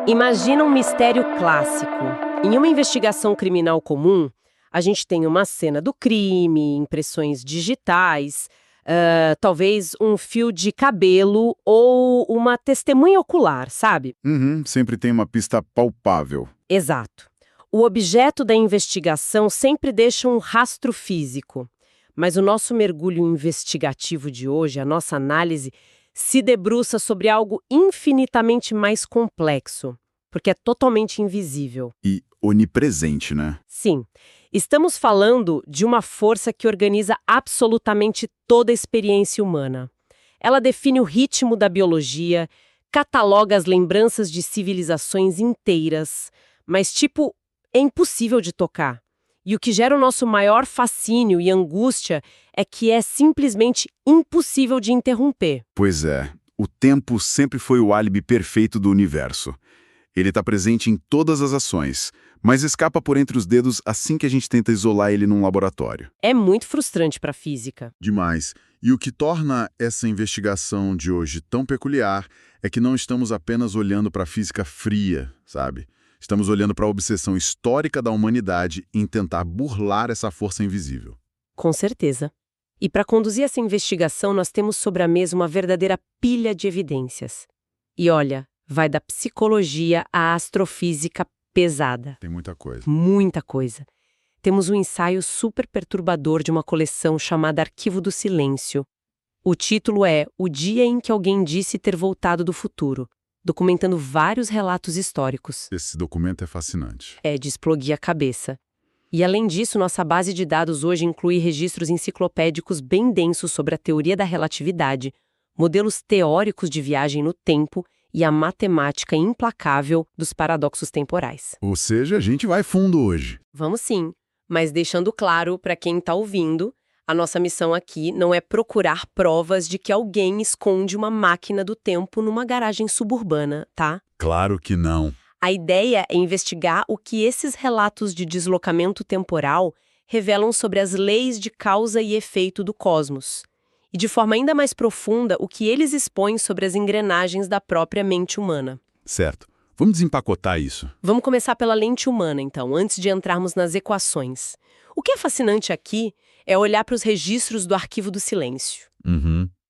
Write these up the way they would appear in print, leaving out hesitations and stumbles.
Imagina um mistério clássico. Em uma investigação criminal comum, a gente tem uma cena do crime, impressões digitais, talvez um fio de cabelo ou uma testemunha ocular, sabe? Sempre tem uma pista palpável. Exato. O objeto da investigação sempre deixa um rastro físico. Mas o nosso mergulho investigativo de hoje, a nossa análise, se debruça sobre algo infinitamente mais complexo, porque é totalmente invisível. E onipresente, né? Sim, estamos falando de uma força que organiza absolutamente toda a experiência humana. Ela define o ritmo da biologia, cataloga as lembranças de civilizações inteiras, mas, é impossível de tocar. E o que gera o nosso maior fascínio e angústia é que é simplesmente impossível de interromper. Pois é, o tempo sempre foi o álibi perfeito do universo. Ele está presente em todas as ações, mas escapa por entre os dedos assim que a gente tenta isolar ele num laboratório. É muito frustrante para a física. Demais. E o que torna essa investigação de hoje tão peculiar é que não estamos apenas olhando para a física fria, sabe? Estamos olhando para a obsessão histórica da humanidade em tentar burlar essa força invisível. Com certeza. E para conduzir essa investigação, nós temos sobre a mesa uma verdadeira pilha de evidências. E olha, vai da psicologia à astrofísica pesada. Tem muita coisa. Muita coisa. Temos um ensaio super perturbador de uma coleção chamada Arquivo do Silêncio. O título é O Dia em que Alguém Disse Ter Voltado do Futuro, documentando vários relatos históricos. Esse documento é fascinante. É de explodir a cabeça. E além disso, nossa base de dados hoje inclui registros enciclopédicos bem densos sobre a teoria da relatividade, modelos teóricos de viagem no tempo e a matemática implacável dos paradoxos temporais. Ou seja, a gente vai fundo hoje. Vamos sim, mas deixando claro para quem está ouvindo, a nossa missão aqui não é procurar provas de que alguém esconde uma máquina do tempo numa garagem suburbana, tá? Claro que não. A ideia é investigar o que esses relatos de deslocamento temporal revelam sobre as leis de causa e efeito do cosmos. E de forma ainda mais profunda, o que eles expõem sobre as engrenagens da própria mente humana. Certo. Vamos desempacotar isso. Vamos começar pela lente humana, então, antes de entrarmos nas equações. O que é fascinante aqui é olhar para os registros do Arquivo do Silêncio.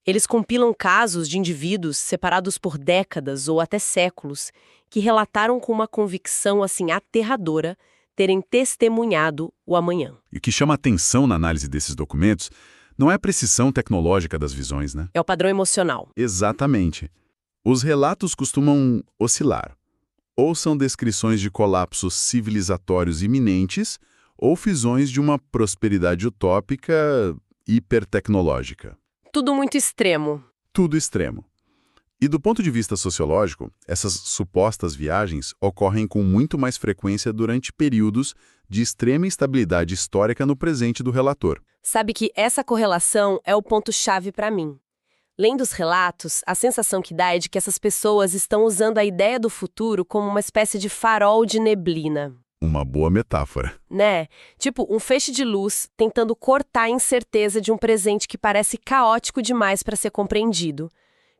Eles compilam casos de indivíduos separados por décadas ou até séculos que relataram com uma convicção assim aterradora terem testemunhado o amanhã. E o que chama atenção na análise desses documentos não é a precisão tecnológica das visões, né? É o padrão emocional. Exatamente. Os relatos costumam oscilar. Ou são descrições de colapsos civilizatórios iminentes, ou visões de uma prosperidade utópica hipertecnológica. Tudo muito extremo. Tudo extremo. E do ponto de vista sociológico, essas supostas viagens ocorrem com muito mais frequência durante períodos de extrema instabilidade histórica no presente do relator. Sabe que essa correlação é o ponto-chave para mim. Lendo os relatos, a sensação que dá é de que essas pessoas estão usando a ideia do futuro como uma espécie de farol de neblina. Uma boa metáfora. Né? Tipo, um feixe de luz tentando cortar a incerteza de um presente que parece caótico demais para ser compreendido.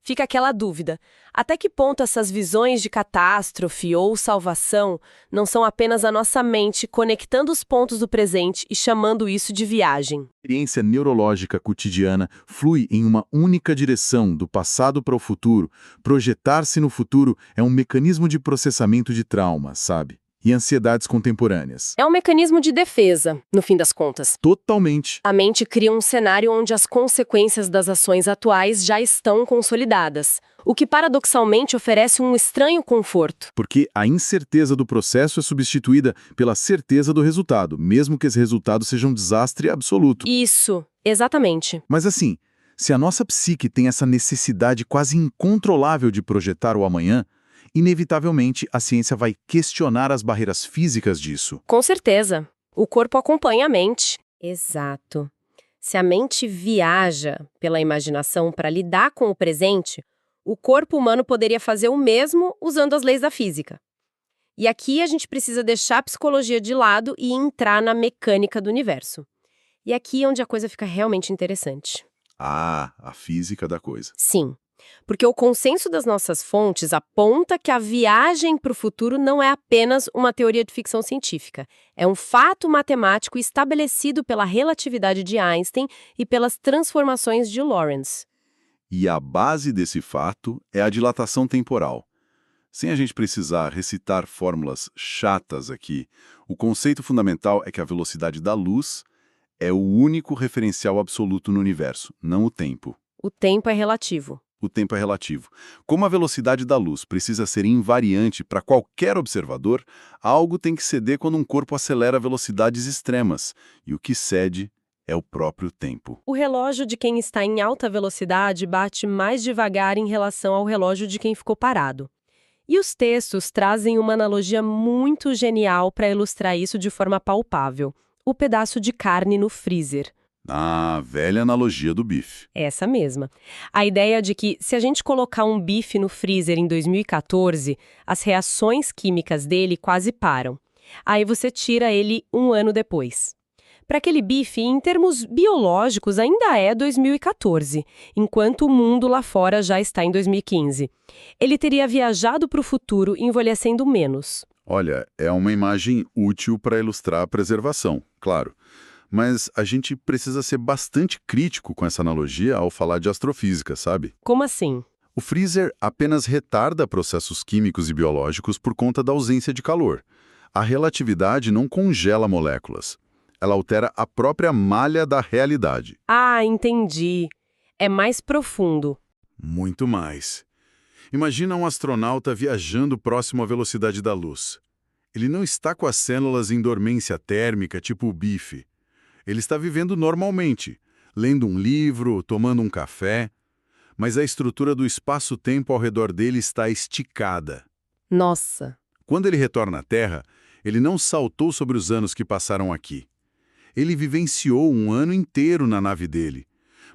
Fica aquela dúvida, até que ponto essas visões de catástrofe ou salvação não são apenas a nossa mente conectando os pontos do presente e chamando isso de viagem? A experiência neurológica cotidiana flui em uma única direção, do passado para o futuro. Projetar-se no futuro é um mecanismo de processamento de trauma, sabe? E ansiedades contemporâneas. É um mecanismo de defesa, no fim das contas. Totalmente. A mente cria um cenário onde as consequências das ações atuais já estão consolidadas, o que paradoxalmente oferece um estranho conforto. Porque a incerteza do processo é substituída pela certeza do resultado, mesmo que esse resultado seja um desastre absoluto. Isso, exatamente. Mas assim, se a nossa psique tem essa necessidade quase incontrolável de projetar o amanhã, inevitavelmente a ciência vai questionar as barreiras físicas disso. Com certeza. O corpo acompanha a mente. Exato. Se a mente viaja pela imaginação para lidar com o presente, o corpo humano poderia fazer o mesmo usando as leis da física. E aqui a gente precisa deixar a psicologia de lado e entrar na mecânica do universo. E aqui é onde a coisa fica realmente interessante. Ah, a física da coisa. Sim. Porque o consenso das nossas fontes aponta que a viagem para o futuro não é apenas uma teoria de ficção científica. É um fato matemático estabelecido pela relatividade de Einstein e pelas transformações de Lorentz. E a base desse fato é a dilatação temporal. Sem a gente precisar recitar fórmulas chatas aqui, o conceito fundamental é que a velocidade da luz é o único referencial absoluto no universo, não o tempo. O tempo é relativo. O tempo é relativo. Como a velocidade da luz precisa ser invariante para qualquer observador, algo tem que ceder quando um corpo acelera a velocidades extremas, e o que cede é o próprio tempo. O relógio de quem está em alta velocidade bate mais devagar em relação ao relógio de quem ficou parado. E os textos trazem uma analogia muito genial para ilustrar isso de forma palpável. O pedaço de carne no freezer. Ah, velha analogia do bife. Essa mesma. A ideia de que, se a gente colocar um bife no freezer em 2014, as reações químicas dele quase param. Aí você tira ele um ano depois. Para aquele bife, em termos biológicos, ainda é 2014, enquanto o mundo lá fora já está em 2015. Ele teria viajado para o futuro envelhecendo menos. Olha, é uma imagem útil para ilustrar a preservação, claro. Mas a gente precisa ser bastante crítico com essa analogia ao falar de astrofísica, sabe? Como assim? O freezer apenas retarda processos químicos e biológicos por conta da ausência de calor. A relatividade não congela moléculas. Ela altera a própria malha da realidade. Ah, entendi. É mais profundo. Muito mais. Imagina um astronauta viajando próximo à velocidade da luz. Ele não está com as células em dormência térmica, tipo o bife. Ele está vivendo normalmente, lendo um livro, tomando um café, mas a estrutura do espaço-tempo ao redor dele está esticada. Nossa! Quando ele retorna à Terra, ele não saltou sobre os anos que passaram aqui. Ele vivenciou um ano inteiro na nave dele,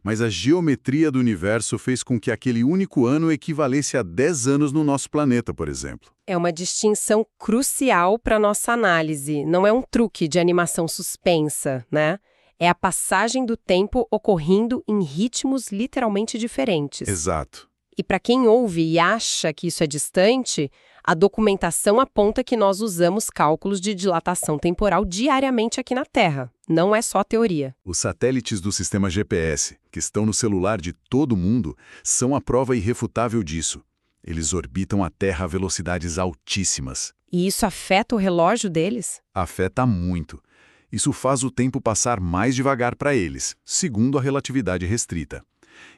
mas a geometria do universo fez com que aquele único ano equivalesse a 10 anos no nosso planeta, por exemplo. É uma distinção crucial para nossa análise. Não é um truque de animação suspensa, né? É a passagem do tempo ocorrendo em ritmos literalmente diferentes. Exato. E para quem ouve e acha que isso é distante, a documentação aponta que nós usamos cálculos de dilatação temporal diariamente aqui na Terra. Não é só teoria. Os satélites do sistema GPS, que estão no celular de todo mundo, são a prova irrefutável disso. Eles orbitam a Terra a velocidades altíssimas. E isso afeta o relógio deles? Afeta muito. Isso faz o tempo passar mais devagar para eles, segundo a relatividade restrita.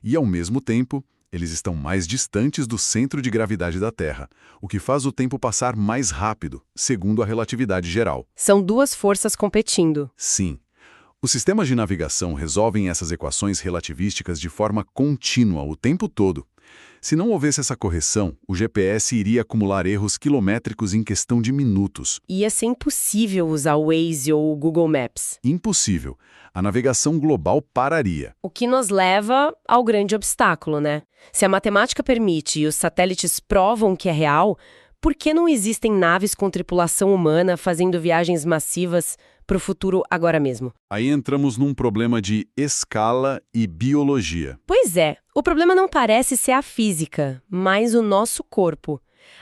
E, ao mesmo tempo, eles estão mais distantes do centro de gravidade da Terra, o que faz o tempo passar mais rápido, segundo a relatividade geral. São duas forças competindo. Sim. Os sistemas de navegação resolvem essas equações relativísticas de forma contínua o tempo todo. Se não houvesse essa correção, o GPS iria acumular erros quilométricos em questão de minutos. Ia ser impossível usar o Waze ou o Google Maps. Impossível. A navegação global pararia. O que nos leva ao grande obstáculo, né? Se a matemática permite e os satélites provam que é real, por que não existem naves com tripulação humana fazendo viagens massivas para o futuro agora mesmo? Aí entramos num problema de escala e biologia. Pois é, o problema não parece ser a física, mas o nosso corpo.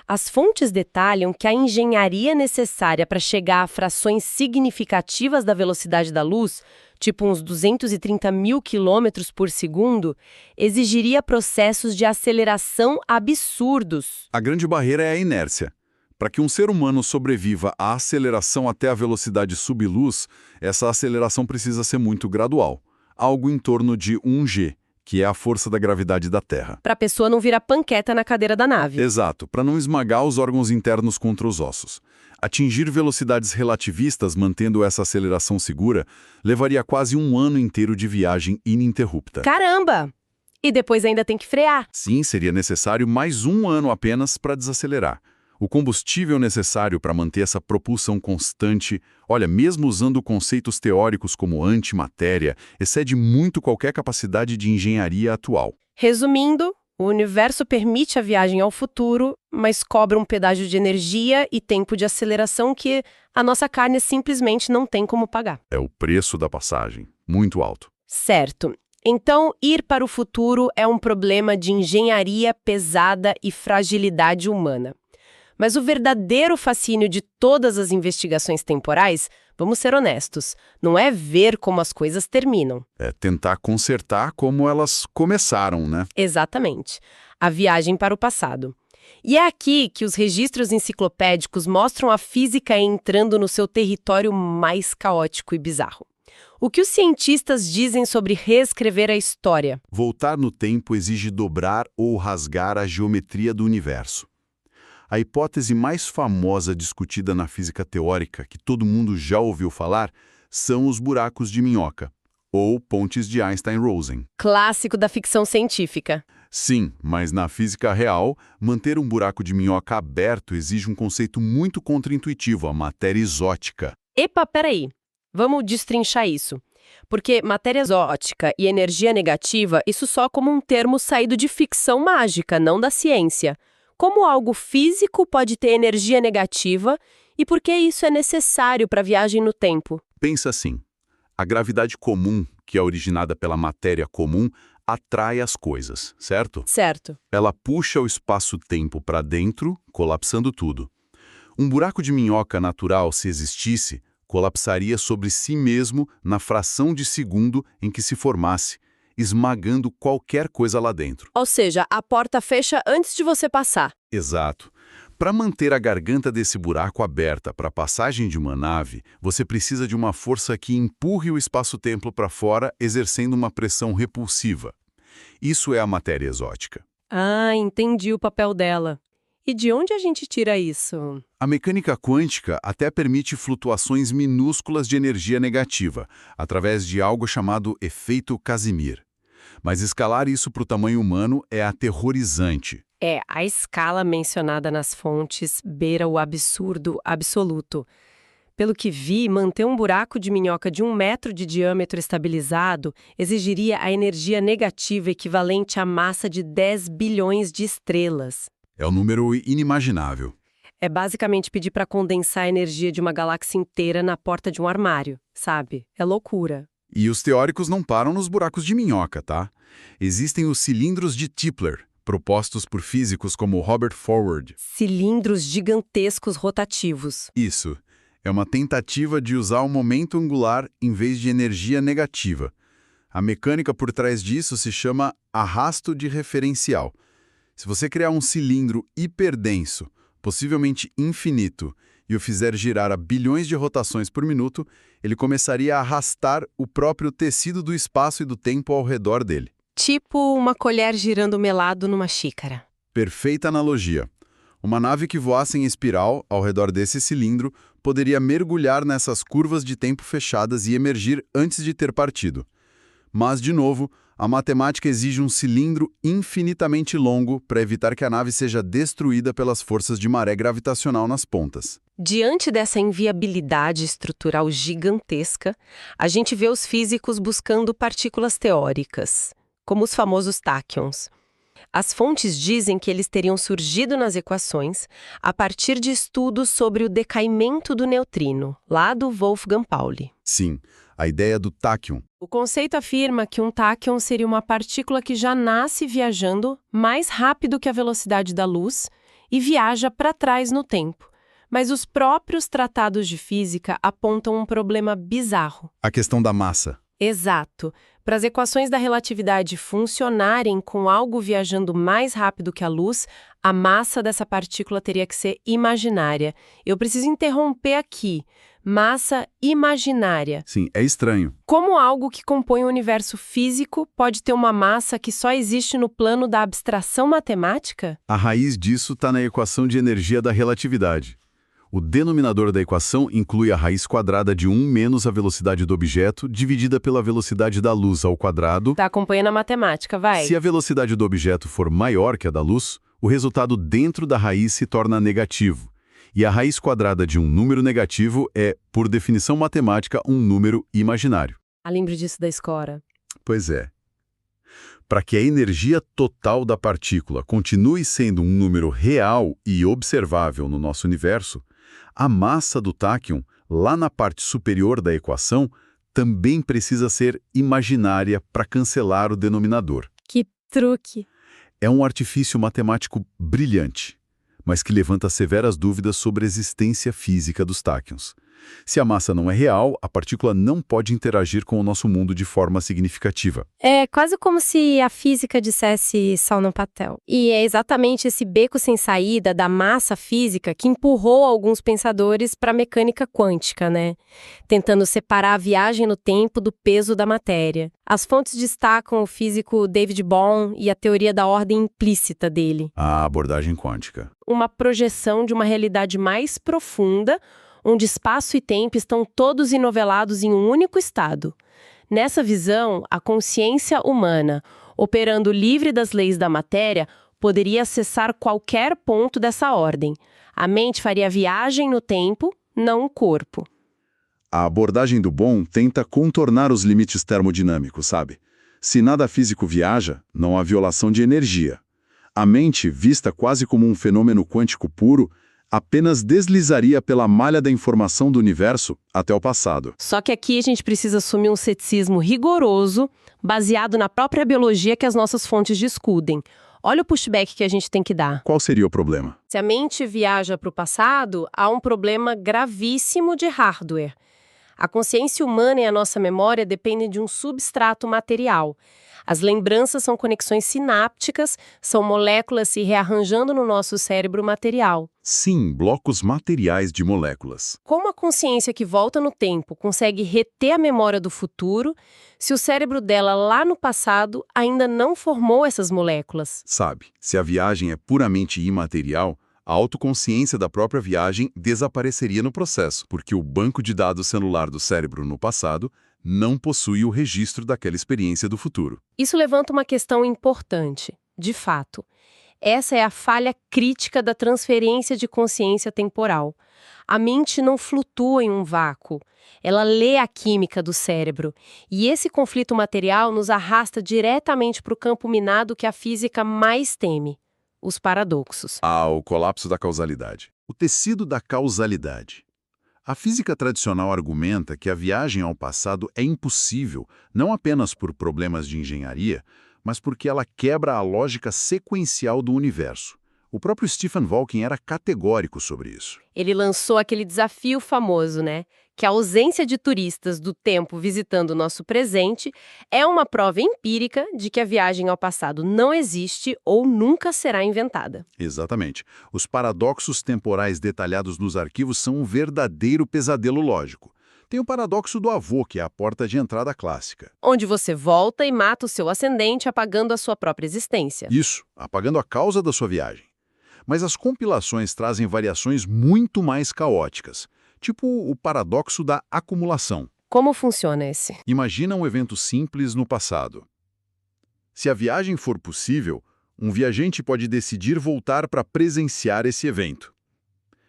As fontes detalham que a engenharia necessária para chegar a frações significativas da velocidade da luz, tipo uns 230 mil quilômetros por segundo, exigiria processos de aceleração absurdos. A grande barreira é a inércia. Para que um ser humano sobreviva à aceleração até a velocidade subluz, essa aceleração precisa ser muito gradual, algo em torno de 1 g, que é a força da gravidade da Terra. Para a pessoa não virar panqueta na cadeira da nave. Exato, para não esmagar os órgãos internos contra os ossos. Atingir velocidades relativistas mantendo essa aceleração segura levaria quase um ano inteiro de viagem ininterrupta. Caramba! E depois ainda tem que frear. Sim, seria necessário mais um ano apenas para desacelerar. O combustível necessário para manter essa propulsão constante, olha, mesmo usando conceitos teóricos como antimatéria, excede muito qualquer capacidade de engenharia atual. Resumindo, o universo permite a viagem ao futuro, mas cobra um pedágio de energia e tempo de aceleração que a nossa carne simplesmente não tem como pagar. É o preço da passagem, muito alto. Certo. Então, ir para o futuro é um problema de engenharia pesada e fragilidade humana. Mas o verdadeiro fascínio de todas as investigações temporais, vamos ser honestos, não é ver como as coisas terminam. É tentar consertar como elas começaram, né? Exatamente. A viagem para o passado. E é aqui que os registros enciclopédicos mostram a física entrando no seu território mais caótico e bizarro. O que os cientistas dizem sobre reescrever a história? Voltar no tempo exige dobrar ou rasgar a geometria do universo. A hipótese mais famosa discutida na física teórica, que todo mundo já ouviu falar, são os buracos de minhoca, ou pontes de Einstein-Rosen. Clássico da ficção científica. Sim, mas na física real, manter um buraco de minhoca aberto exige um conceito muito contraintuitivo, a matéria exótica. Epa, peraí. Vamos destrinchar isso. Porque matéria exótica e energia negativa, isso só como um termo saído de ficção mágica, não da ciência. Como algo físico pode ter energia negativa e por que isso é necessário para a viagem no tempo? Pensa assim, a gravidade comum, que é originada pela matéria comum, atrai as coisas, certo? Certo. Ela puxa o espaço-tempo para dentro, colapsando tudo. Um buraco de minhoca natural, se existisse, colapsaria sobre si mesmo na fração de segundo em que se formasse, esmagando qualquer coisa lá dentro. Ou seja, a porta fecha antes de você passar. Exato. Para manter a garganta desse buraco aberta para a passagem de uma nave, você precisa de uma força que empurre o espaço-tempo para fora, exercendo uma pressão repulsiva. Isso é a matéria exótica. Ah, entendi o papel dela. E de onde a gente tira isso? A mecânica quântica até permite flutuações minúsculas de energia negativa, através de algo chamado efeito Casimir. Mas escalar isso para o tamanho humano é aterrorizante. A escala mencionada nas fontes beira o absurdo absoluto. Pelo que vi, manter um buraco de minhoca de 1 metro de diâmetro estabilizado exigiria a energia negativa equivalente à massa de 10 bilhões de estrelas. É um número inimaginável. É basicamente pedir para condensar a energia de uma galáxia inteira na porta de um armário, sabe? É loucura. E os teóricos não param nos buracos de minhoca, tá? Existem os cilindros de Tipler, propostos por físicos como Robert Forward. Cilindros gigantescos rotativos. Isso. É uma tentativa de usar o momento angular em vez de energia negativa. A mecânica por trás disso se chama arrasto de referencial. Se você criar um cilindro hiperdenso, possivelmente infinito, e o fizer girar a bilhões de rotações por minuto, ele começaria a arrastar o próprio tecido do espaço e do tempo ao redor dele. Tipo uma colher girando melado numa xícara. Perfeita analogia. Uma nave que voasse em espiral ao redor desse cilindro poderia mergulhar nessas curvas de tempo fechadas e emergir antes de ter partido. Mas, de novo, a matemática exige um cilindro infinitamente longo para evitar que a nave seja destruída pelas forças de maré gravitacional nas pontas. Diante dessa inviabilidade estrutural gigantesca, a gente vê os físicos buscando partículas teóricas, como os famosos táquions. As fontes dizem que eles teriam surgido nas equações a partir de estudos sobre o decaimento do neutrino, lá do Wolfgang Pauli. Sim, a ideia do táquion. O conceito afirma que um táquion seria uma partícula que já nasce viajando mais rápido que a velocidade da luz e viaja para trás no tempo. Mas os próprios tratados de física apontam um problema bizarro. A questão da massa. Exato. Para as equações da relatividade funcionarem com algo viajando mais rápido que a luz, a massa dessa partícula teria que ser imaginária. Eu preciso interromper aqui. Massa imaginária. Sim, é estranho. Como algo que compõe o universo físico pode ter uma massa que só existe no plano da abstração matemática? A raiz disso está na equação de energia da relatividade. O denominador da equação inclui a raiz quadrada de 1 menos a velocidade do objeto, dividida pela velocidade da luz ao quadrado. Tá acompanhando a matemática, vai. Se a velocidade do objeto for maior que a da luz, o resultado dentro da raiz se torna negativo. E a raiz quadrada de um número negativo é, por definição matemática, um número imaginário. Lembro disso da escola. Pois é. Para que a energia total da partícula continue sendo um número real e observável no nosso universo, a massa do táquion, lá na parte superior da equação, também precisa ser imaginária para cancelar o denominador. Que truque! É um artifício matemático brilhante, mas que levanta severas dúvidas sobre a existência física dos táquions. Se a massa não é real, a partícula não pode interagir com o nosso mundo de forma significativa. É quase como se a física dissesse Sal no Patel. E é exatamente esse beco sem saída da massa física que empurrou alguns pensadores para a mecânica quântica, né? Tentando separar a viagem no tempo do peso da matéria. As fontes destacam o físico David Bohm e a teoria da ordem implícita dele. A abordagem quântica. Uma projeção de uma realidade mais profunda, onde espaço e tempo estão todos enovelados em um único estado. Nessa visão, a consciência humana, operando livre das leis da matéria, poderia acessar qualquer ponto dessa ordem. A mente faria viagem no tempo, não o corpo. A abordagem do Bohm tenta contornar os limites termodinâmicos, sabe? Se nada físico viaja, não há violação de energia. A mente, vista quase como um fenômeno quântico puro, apenas deslizaria pela malha da informação do universo até o passado. Só que aqui a gente precisa assumir um ceticismo rigoroso, baseado na própria biologia que as nossas fontes discutem. Olha o pushback que a gente tem que dar. Qual seria o problema? Se a mente viaja para o passado, há um problema gravíssimo de hardware. A consciência humana e a nossa memória dependem de um substrato material. As lembranças são conexões sinápticas, são moléculas se rearranjando no nosso cérebro material. Sim, blocos materiais de moléculas. Como a consciência que volta no tempo consegue reter a memória do futuro, se o cérebro dela lá no passado ainda não formou essas moléculas? Sabe, se a viagem é puramente imaterial, a autoconsciência da própria viagem desapareceria no processo, porque o banco de dados celular do cérebro no passado não possui o registro daquela experiência do futuro. Isso levanta uma questão importante, de fato. Essa é a falha crítica da transferência de consciência temporal. A mente não flutua em um vácuo. Ela lê a química do cérebro. E esse conflito material nos arrasta diretamente para o campo minado que a física mais teme: os paradoxos. O colapso da causalidade. O tecido da causalidade. A física tradicional argumenta que a viagem ao passado é impossível, não apenas por problemas de engenharia, mas porque ela quebra a lógica sequencial do universo. O próprio Stephen Hawking era categórico sobre isso. Ele lançou aquele desafio famoso, né? Que a ausência de turistas do tempo visitando o nosso presente é uma prova empírica de que a viagem ao passado não existe ou nunca será inventada. Exatamente. Os paradoxos temporais detalhados nos arquivos são um verdadeiro pesadelo lógico. Tem o paradoxo do avô, que é a porta de entrada clássica. Onde você volta e mata o seu ascendente apagando a sua própria existência. Isso, apagando a causa da sua viagem. Mas as compilações trazem variações muito mais caóticas, tipo o paradoxo da acumulação. Como funciona esse? Imagina um evento simples no passado. Se a viagem for possível, um viajante pode decidir voltar para presenciar esse evento.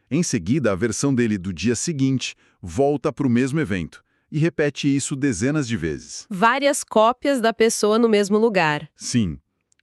Em seguida, a versão dele do dia seguinte volta para o mesmo evento e repete isso dezenas de vezes. Várias cópias da pessoa no mesmo lugar. Sim.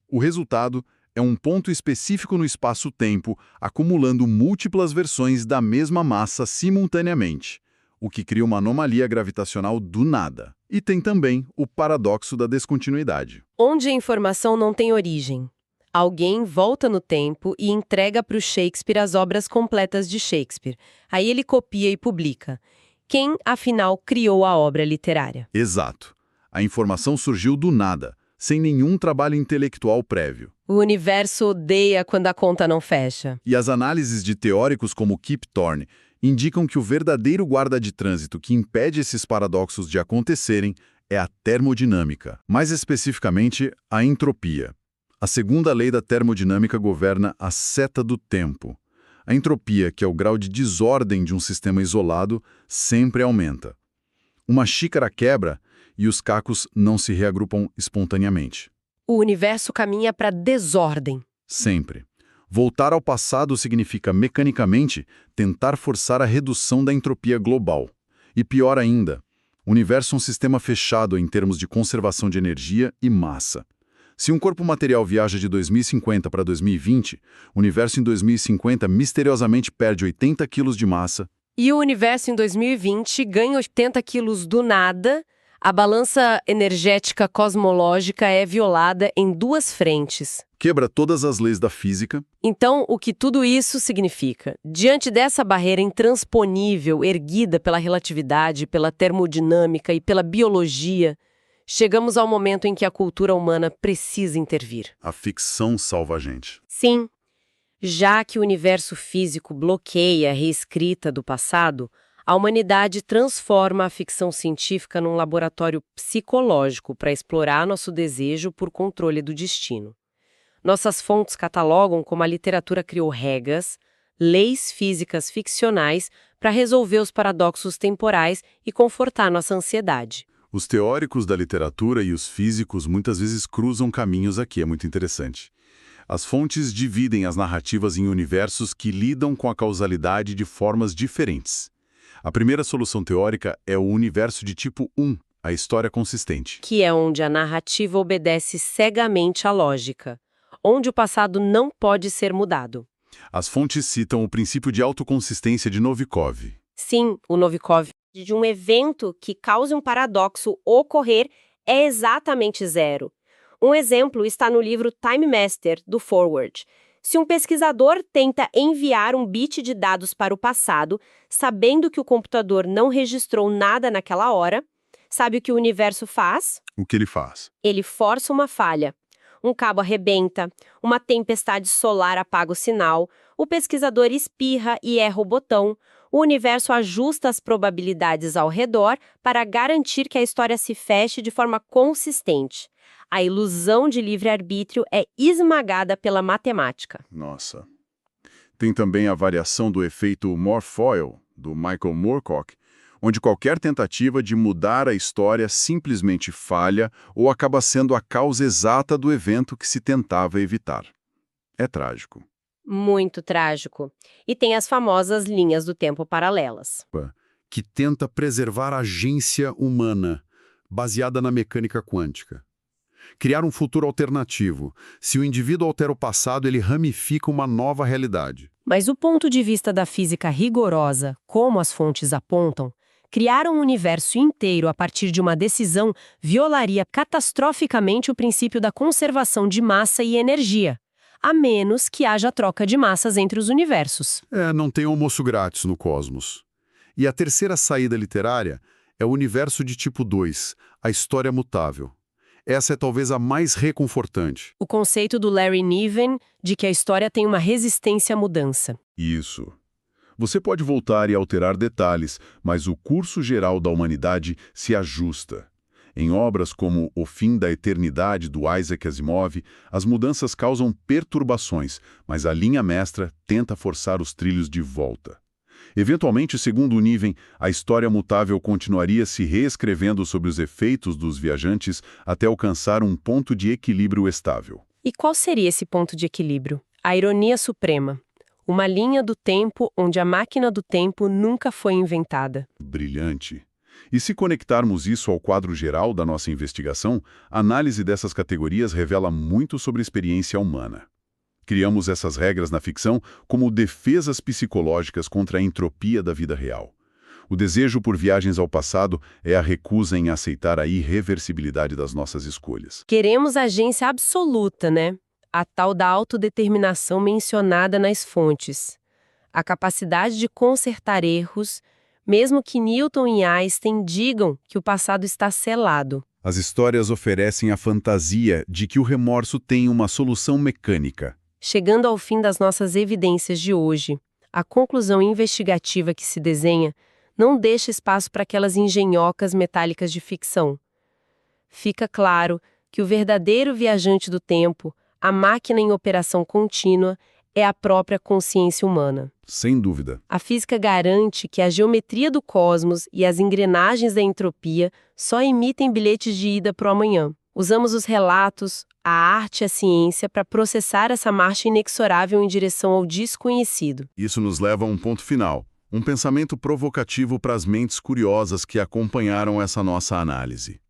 O resultado é um ponto específico no espaço-tempo, acumulando múltiplas versões da mesma massa simultaneamente, o que cria uma anomalia gravitacional do nada. E tem também o paradoxo da descontinuidade. Onde a informação não tem origem. Alguém volta no tempo e entrega para o Shakespeare as obras completas de Shakespeare. Aí ele copia e publica. Quem, afinal, criou a obra literária? Exato. A informação surgiu do nada, sem nenhum trabalho intelectual prévio. O universo odeia quando a conta não fecha. E as análises de teóricos como Kip Thorne indicam que o verdadeiro guarda de trânsito que impede esses paradoxos de acontecerem é a termodinâmica, mais especificamente a entropia. A segunda lei da termodinâmica governa a seta do tempo. A entropia, que é o grau de desordem de um sistema isolado, sempre aumenta. Uma xícara quebra e os cacos não se reagrupam espontaneamente. O universo caminha para desordem. Sempre. Voltar ao passado significa, mecanicamente, tentar forçar a redução da entropia global. E pior ainda, o universo é um sistema fechado em termos de conservação de energia e massa. Se um corpo material viaja de 2050 para 2020, o universo em 2050 misteriosamente perde 80 quilos de massa E o universo em 2020 ganha 80 quilos do nada. A balança energética cosmológica é violada em duas frentes. Quebra todas as leis da física. Então, o que tudo isso significa? Diante dessa barreira intransponível erguida pela relatividade, pela termodinâmica e pela biologia, chegamos ao momento em que a cultura humana precisa intervir. A ficção salva a gente. Sim. Já que o universo físico bloqueia a reescrita do passado, a humanidade transforma a ficção científica num laboratório psicológico para explorar nosso desejo por controle do destino. Nossas fontes catalogam como a literatura criou regras, leis físicas ficcionais para resolver os paradoxos temporais e confortar nossa ansiedade. Os teóricos da literatura e os físicos muitas vezes cruzam caminhos aqui, é muito interessante. As fontes dividem as narrativas em universos que lidam com a causalidade de formas diferentes. A primeira solução teórica é o universo de tipo 1, a história consistente. Que é onde a narrativa obedece cegamente à lógica, onde o passado não pode ser mudado. As fontes citam o princípio de autoconsistência de Novikov. Sim, o Novikov de um evento que cause um paradoxo ocorrer é exatamente zero. Um exemplo está no livro Time Master, do Forward. Se um pesquisador tenta enviar um bit de dados para o passado, sabendo que o computador não registrou nada naquela hora, sabe o que o universo faz? O que ele faz? Ele força uma falha. Um cabo arrebenta, uma tempestade solar apaga o sinal, o pesquisador espirra e erra o botão, o universo ajusta as probabilidades ao redor para garantir que a história se feche de forma consistente. A ilusão de livre-arbítrio é esmagada pela matemática. Nossa. Tem também a variação do efeito Morphoyle, do Michael Moorcock, onde qualquer tentativa de mudar a história simplesmente falha ou acaba sendo a causa exata do evento que se tentava evitar. É trágico. Muito trágico. E tem as famosas linhas do tempo paralelas. Que tenta preservar a agência humana, baseada na mecânica quântica. Criar um futuro alternativo. Se o indivíduo altera o passado, ele ramifica uma nova realidade. Mas o ponto de vista da física rigorosa, como as fontes apontam, criar um universo inteiro a partir de uma decisão violaria catastroficamente o princípio da conservação de massa e energia, a menos que haja troca de massas entre os universos. Não tem almoço grátis no cosmos. E a terceira saída literária é o universo de tipo 2, a história mutável. Essa é talvez a mais reconfortante. O conceito do Larry Niven de que a história tem uma resistência à mudança. Isso. Você pode voltar e alterar detalhes, mas o curso geral da humanidade se ajusta. Em obras como O Fim da Eternidade, do Isaac Asimov, as mudanças causam perturbações, mas a linha mestra tenta forçar os trilhos de volta. Eventualmente, segundo o Niven, a história mutável continuaria se reescrevendo sobre os efeitos dos viajantes até alcançar um ponto de equilíbrio estável. E qual seria esse ponto de equilíbrio? A ironia suprema. Uma linha do tempo onde a máquina do tempo nunca foi inventada. Brilhante. E se conectarmos isso ao quadro geral da nossa investigação, a análise dessas categorias revela muito sobre a experiência humana. Criamos essas regras na ficção como defesas psicológicas contra a entropia da vida real. O desejo por viagens ao passado é a recusa em aceitar a irreversibilidade das nossas escolhas. Queremos agência absoluta, né? A tal da autodeterminação mencionada nas fontes. A capacidade de consertar erros, mesmo que Newton e Einstein digam que o passado está selado. As histórias oferecem a fantasia de que o remorso tem uma solução mecânica. Chegando ao fim das nossas evidências de hoje, a conclusão investigativa que se desenha não deixa espaço para aquelas engenhocas metálicas de ficção. Fica claro que o verdadeiro viajante do tempo, a máquina em operação contínua, é a própria consciência humana. Sem dúvida. A física garante que a geometria do cosmos e as engrenagens da entropia só emitem bilhetes de ida para o amanhã. Usamos os relatos, a arte e a ciência para processar essa marcha inexorável em direção ao desconhecido. Isso nos leva a um ponto final, um pensamento provocativo para as mentes curiosas que acompanharam essa nossa análise.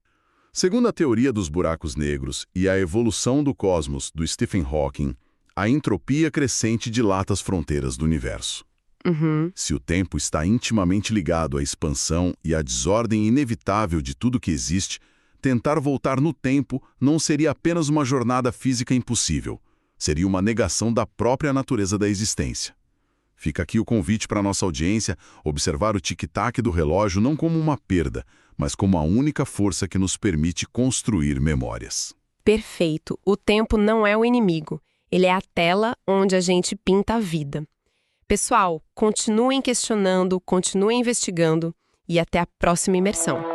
Segundo a teoria dos buracos negros e a evolução do cosmos, do Stephen Hawking, a entropia crescente dilata as fronteiras do universo. Se o tempo está intimamente ligado à expansão e à desordem inevitável de tudo que existe, tentar voltar no tempo não seria apenas uma jornada física impossível, seria uma negação da própria natureza da existência. Fica aqui o convite para a nossa audiência observar o tic-tac do relógio não como uma perda, mas como a única força que nos permite construir memórias. Perfeito. O tempo não é o inimigo. Ele é a tela onde a gente pinta a vida. Pessoal, continuem questionando, continuem investigando e até a próxima imersão.